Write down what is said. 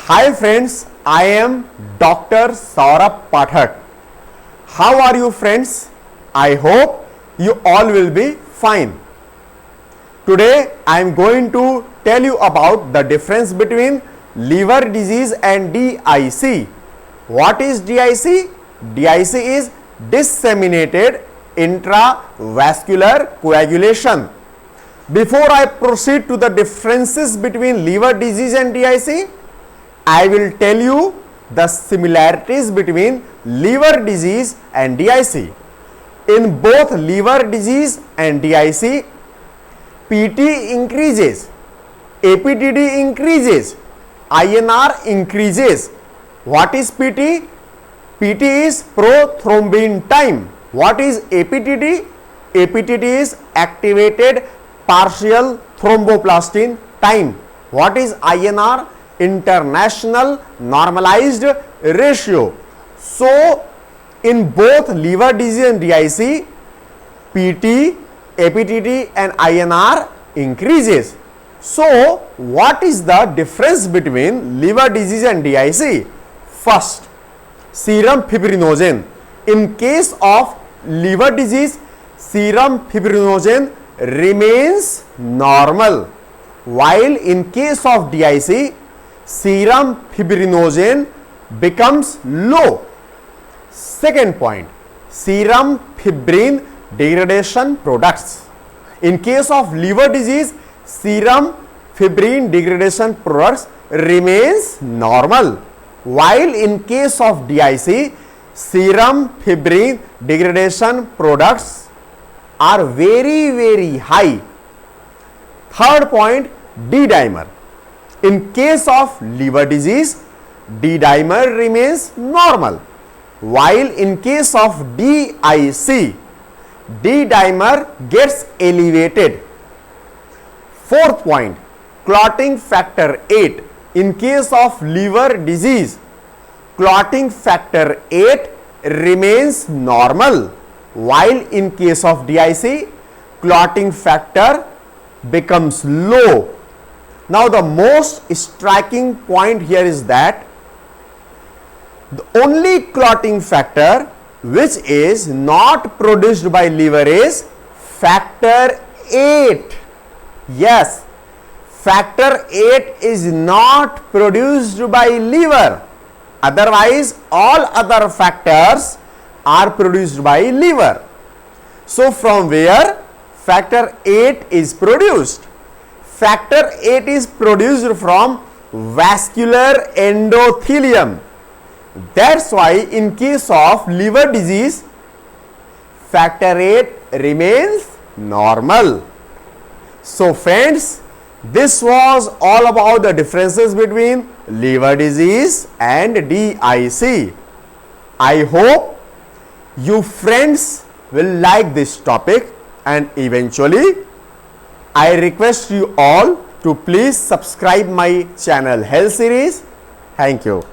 Hi friends, I am Dr. Saurabh Pathak. How are you friends? I hope you all will be fine. Today I am going to tell you about the difference between liver disease and DIC. What is DIC? DIC is disseminated intravascular coagulation. Before I proceed to the differences between liver disease and DIC, I will tell you the similarities between liver disease and DIC. In both liver disease and DIC, PT increases, APTD increases, INR increases. What is PT? PT is prothrombin time. What is APTD? APTD is activated partial thromboplastin time. What is INR? International normalized ratio. So, in both liver disease and DIC, PT, APTD and INR increases. So, what is the difference between liver disease and DIC? First, serum fibrinogen. In case of liver disease, serum fibrinogen remains normal, while in case of DIC, serum fibrinogen becomes low. Second point, serum fibrin degradation products. In case of liver disease, serum fibrin degradation products remains normal, while in case of DIC, serum fibrin degradation products are very high. Third point, D-dimer. In case of liver disease, D-dimer remains normal, while in case of DIC, D-dimer gets elevated. Fourth point, clotting factor 8. In case of liver disease, clotting factor 8 remains normal, while in case of DIC, clotting factor becomes low. Now, the most striking point here is that the only clotting factor which is not produced by liver is factor 8. Yes, factor 8 is not produced by liver. Otherwise, all other factors are produced by liver. So, from where factor 8 is produced? Factor 8 is produced from vascular endothelium. That's why in case of liver disease, factor 8 remains normal. So friends, this was all about the differences between liver disease and DIC. I hope you friends will like this topic, and eventually I request you all to please subscribe my channel Health Series. Thank you.